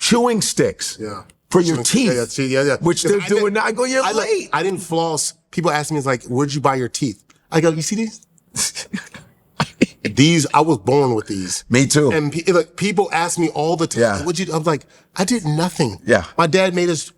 chewing sticks for your teeth, which they're doing now. I go, you're late. I didn't floss. People ask me, it's like, where'd you buy your teeth? I go, you see these? These, I was born with these. Me too. And like, people ask me all the time, what'd you do? I'm like, I did nothing. Yeah. My dad made us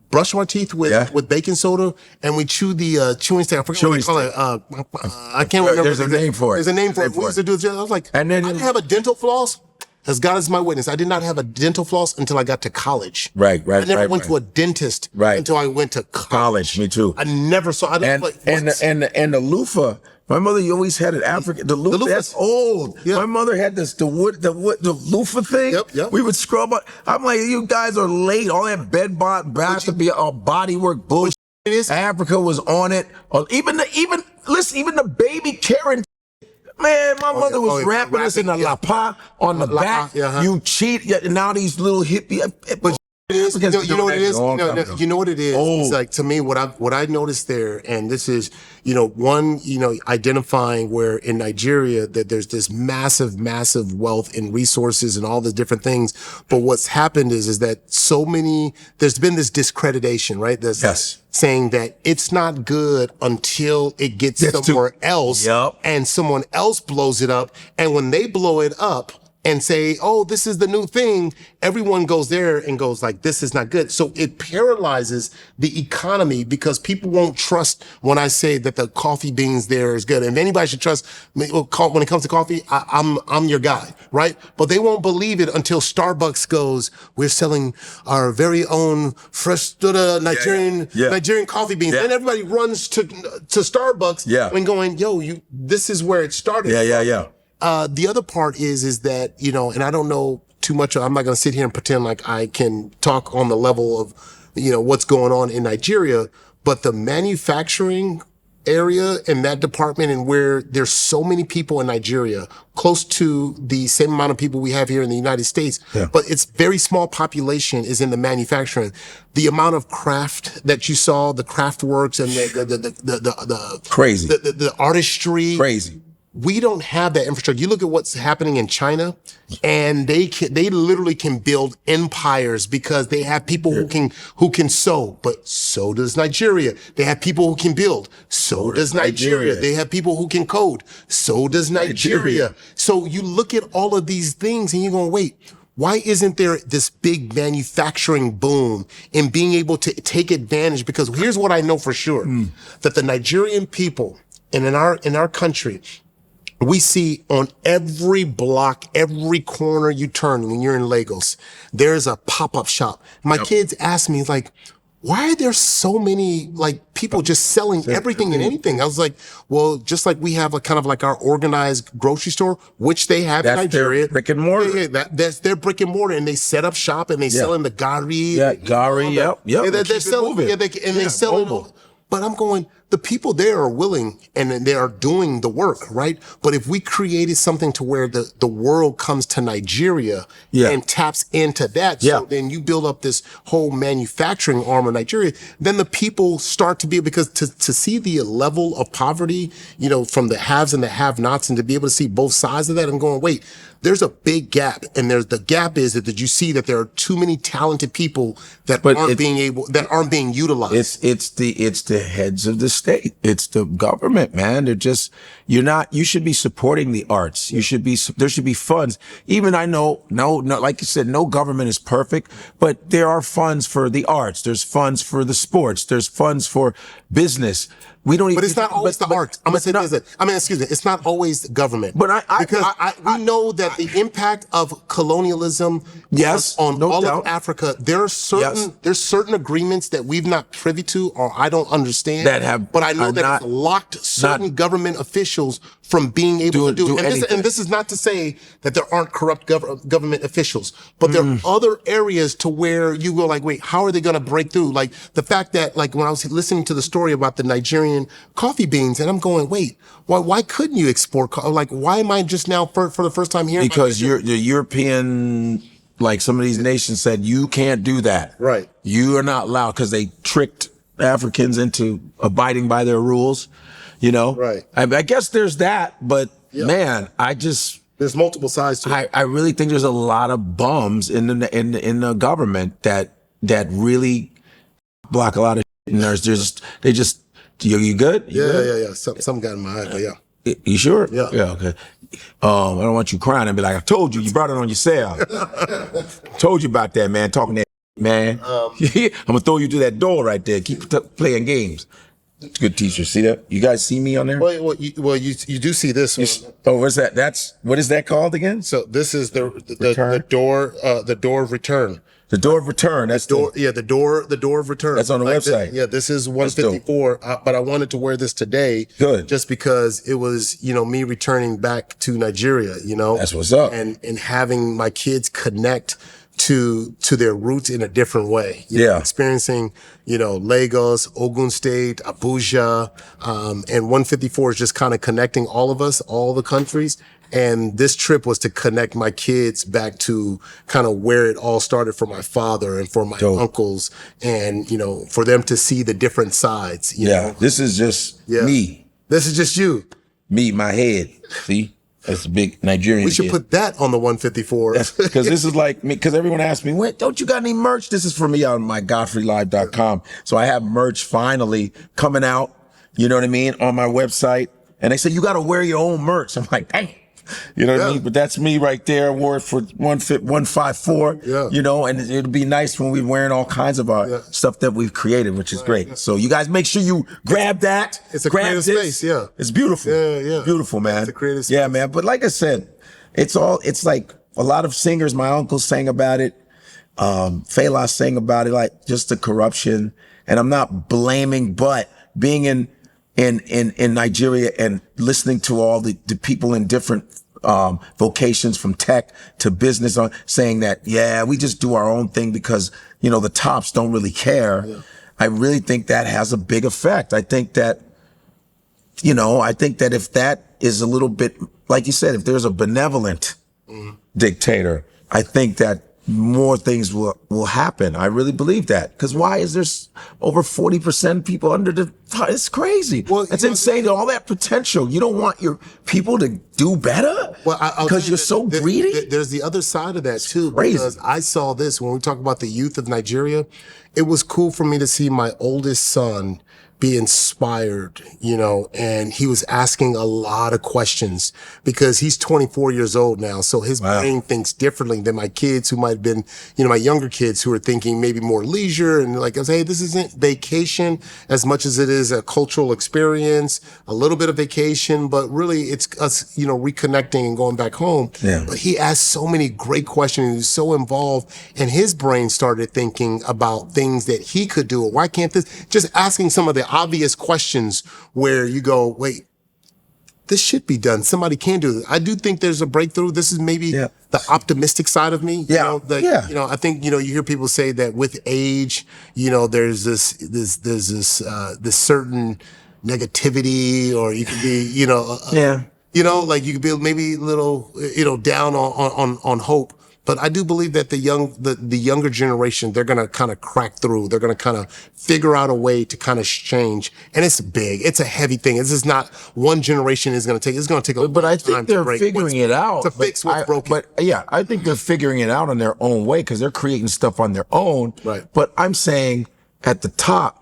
brush our teeth with baking soda, and we chew the chewing stick. I forget what they call it. I can't remember. There's a name for it. There's a name for it. We used to do it. I was like, and then I didn't have a dental floss. As God is my witness, I did not have a dental floss until I got to college. Right. I never went to a dentist until I went to college. Me too. I never saw. And the loofah. My mother always had an African. The loofah. That's old. Yep. My mother had this the loofah thing. Yep. We would scrub up. I'm like, you guys are late. All that bath to be all body work bullshit. Africa was on it. Even the baby Karen. Man, my mother was wrapping us in a lapa on the back. You cheat. Now these little hippie. But you know what it is? You know what it is? It's like, to me, what I noticed there, and this is, identifying where in Nigeria that there's this massive, massive wealth and resources and all the different things. But what's happened is that there's been this discreditation, right? Saying that it's not good until it gets somewhere else and someone else blows it up. And when they blow it up and say, oh, this is the new thing, everyone goes there and goes like, this is not good. So it paralyzes the economy because people won't trust when I say that the coffee beans there is good. And if anybody should trust me, when it comes to coffee, I'm your guy, right? But they won't believe it until Starbucks goes, we're selling our very own fresh Nigerian coffee beans. Then everybody runs to Starbucks and going, yo, this is where it started. The other part is that, and I don't know too much. I'm not going to sit here and pretend like I can talk on the level of, what's going on in Nigeria, but the manufacturing area in that department, and where there's so many people in Nigeria, close to the same amount of people we have here in the United States, but it's very small population is in the manufacturing. The amount of craft that you saw, the craft works and the crazy, the artistry, crazy. We don't have that infrastructure. You look at what's happening in China, and they literally can build empires because they have people who can sew, but so does Nigeria. They have people who can build, so does Nigeria. They have people who can code, so does Nigeria. So you look at all of these things and you're going, wait, why isn't there this big manufacturing boom in being able to take advantage? Because here's what I know for sure, that the Nigerian people, and in our country, we see on every block, every corner you turn when you're in Lagos, there's a pop-up shop. My kids ask me, like, why are there so many, people just selling everything and anything? I was like, well, just like we have a kind of like our organized grocery store, which they have in Nigeria. Brick and mortar. That's their brick and mortar, and they set up shop and they sell in the gari. They're selling, they sell it. But I'm going, the people there are willing and they are doing the work, right? But if we created something to where the world comes to Nigeria and taps into that, so then you build up this whole manufacturing arm of Nigeria, then the people start to be, because to see the level of poverty, from the haves and the have-nots, and to be able to see both sides of that, I'm going, wait, there's a big gap. And the gap is that you see that there are too many talented people that aren't being utilized. It's the heads of the state. It's the government, man. You should be supporting the arts. There should be funds. Even I know, like you said, no government is perfect, but there are funds for the arts. There's funds for the sports. There's funds for business. But it's not always the arts. I'm going to say this. excuse me. It's not always the government. But we know that the impact of colonialism on all of Africa, there's certain agreements that we've not privy to, or I don't understand. But I know that it's locked certain government officials from being able to do anything. And this is not to say that there aren't corrupt government officials, but there are other areas to where you go like, wait, how are they going to break through? Like the fact that, like, when I was listening to the story about the Nigerian coffee beans, and I'm going, wait, why couldn't you export? Why am I just now for the first time hearing? Because the European, like some of these nations said, you can't do that. Right. You are not allowed, because they tricked Africans into abiding by their rules. Right. I guess there's that, but man, There's multiple sides to it. I really think there's a lot of bums in the government that really block a lot of shit. And they just you good? You good? Yeah. Some got in my eye, but yeah. You sure? Yeah. Yeah, okay. I don't want you crying and be like, I told you brought it on yourself. Told you about that, man. Talking that, man. I'm gonna throw you to that door right there. Keep playing games. Good teacher. See that? You guys see me on there? Well, you do see this one. Oh, what's that? What is that called again? So this is the door of return. The door of return. That's the door of return. That's on the website. This is 154. But I wanted to wear this today. Good. Just because it was, me returning back to Nigeria, That's what's up. And having my kids connect to their roots in a different way. Experiencing, Lagos, Ogun State, Abuja, and 154 is just kind of connecting all of us, all the countries. And this trip was to connect my kids back to kind of where it all started for my father and for my uncles, and, for them to see the different sides. You know? This is just me. This is just you. Me, my head. See? That's a big Nigerian. We should put that on the 154. Because this is like me, because everyone asks me, wait, don't you got any merch? This is for me on my godfreylive.com. So I have merch finally coming out, you know what I mean, on my website. And they say, you got to wear your own merch. I'm like, dang. You know what I mean? But that's me right there. I wore it for 154, and it'll be nice when we're wearing all kinds of stuff that we've created, which is great. So you guys make sure you grab that. It's a creative space, It's beautiful. Yeah. Beautiful, man. It's a creative space. Yeah, man. But like I said, it's like a lot of singers, my uncle sang about it. Fela sang about it, like just the corruption. And I'm not blaming, but being in Nigeria and listening to all the people in different vocations from tech to business on saying that, we just do our own thing because, the tops don't really care. I really think that has a big effect. I think that, if that is a little bit, like you said, if there's a benevolent dictator, I think that more things will happen. I really believe that. Because why is there over 40% people under the, it's crazy. Well, it's insane. All that potential. You don't want your people to do better? Well, because you're so greedy? There's the other side of that too. Because I saw this when we talk about the youth of Nigeria. It was cool for me to see my oldest son be inspired, and he was asking a lot of questions because he's 24 years old now. So his brain thinks differently than my kids who might have been, my younger kids who are thinking maybe more leisure. And like I say, hey, this isn't vacation as much as it is a cultural experience, a little bit of vacation, but really it's us, reconnecting and going back home. Yeah. But he asked so many great questions. He was so involved, and his brain started thinking about things that he could do. Why can't this? Just asking some of the obvious questions where you go, wait, this should be done. Somebody can do this. I do think there's a breakthrough. This is maybe the optimistic side of me. I think, you hear people say that with age, there's this certain negativity, or you could be, like you could be maybe a little, down on hope. But I do believe that the younger generation, they're going to kind of crack through. They're going to kind of figure out a way to kind of change. And it's big. It's a heavy thing. This is not one generation is going to take. It's going to take a But I think they're figuring it out. To fix what's broken. But I think they're figuring it out on their own way because they're creating stuff on their own. Right. But I'm saying at the top,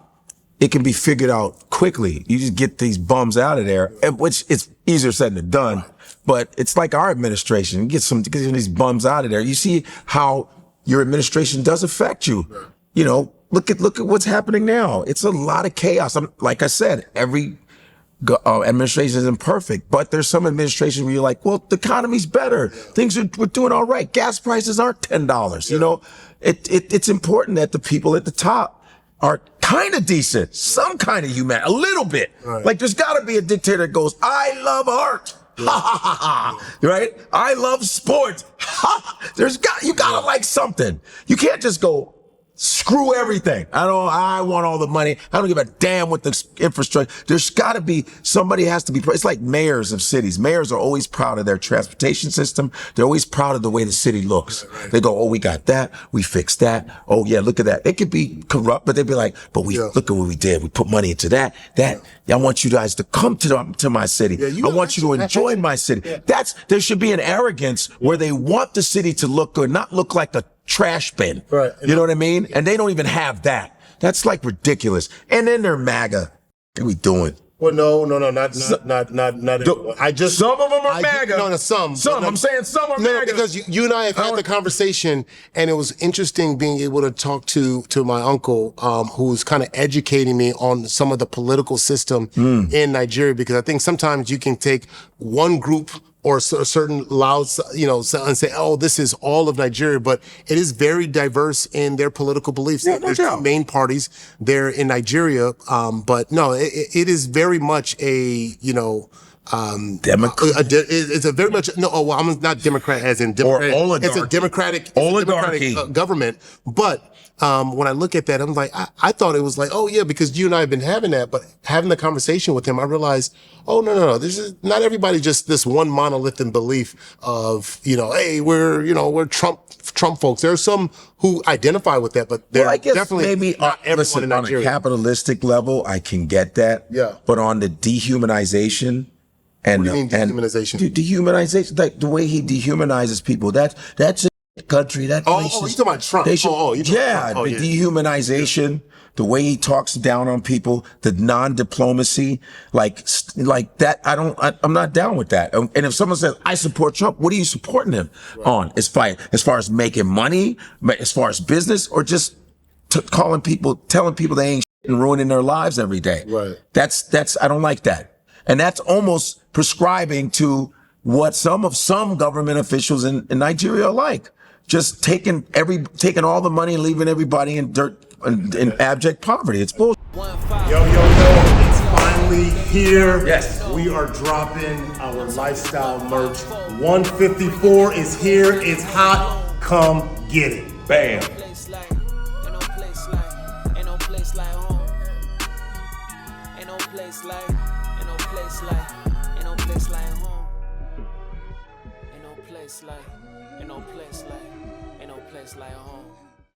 it can be figured out quickly. You just get these bums out of there, which it's easier said than done. But it's like our administration. Get these bums out of there. You see how your administration does affect you. Look at what's happening now. It's a lot of chaos. Like I said, every administration isn't perfect, but there's some administration where you're like, well, the economy's better. We're doing all right. Gas prices aren't $10. It's important that the people at the top are kind of decent, some kind of human, a little bit. Right. Like there's got to be a dictator that goes, I love art. Ha ha ha ha. Right? I love sports. Ha. You gotta like something. You can't just go, Screw everything. I want all the money. I don't give a damn what the infrastructure. There's got to be, somebody has to be, it's like mayors of cities. Mayors are always proud of their transportation system. They're always proud of the way the city looks. They go, oh, we got that. We fixed that. Oh yeah, look at that. It could be corrupt, but they'd be like, but look at what we did. We put money into that. I want you guys to come to my city. I want you to enjoy my city. There should be an arrogance where they want the city to look good, not look like a trash bin. Right. You know what I mean? And they don't even have that. That's like ridiculous. And then they're MAGA. What are we doing? Well, no, not everyone. Some of them are MAGA. No, some. I'm saying some are MAGA. Because you and I have had the conversation, and it was interesting being able to talk to my uncle, who's kind of educating me on some of the political system in Nigeria, because I think sometimes you can take one group or a certain loud, and say, oh, this is all of Nigeria, but it is very diverse in their political beliefs. Yeah, There's two main parties there in Nigeria, but no, it is very much a, Democrat. It's a very much, I'm not Democrat as in Democrat. Or oligarchy. It's a democratic government, but when I look at that, I'm like, I thought it was like, oh yeah, because you and I have been having that, but having the conversation with him, I realized, oh no, this is not everybody just this one monolithic belief of, hey, we're Trump folks. There are some who identify with that, but they're definitely maybe not everyone in on Nigeria. a capitalistic level, I can get that. Yeah. But on the dehumanization and what do you mean dehumanization? Dehumanization, like the way he dehumanizes people. That's a country. That place you talking about Trump? Dehumanization. The way he talks down on people, the non-diplomacy, like that. I'm not down with that. And if someone says, I support Trump, what are you supporting him on? As far as making money, as far as business, or just telling people they ain't shit and ruining their lives every day. Right. I don't like that. And that's almost prescribing to what some government officials in Nigeria are like. Just taking all the money and leaving everybody in dirt and in abject poverty. It's bullshit. Yo, it's finally here. Yes. We are dropping our lifestyle merch. 154 is here. It's hot. Come get it. Bam. Ain't no place like home. Ain't no place like home. Ain't no place like home.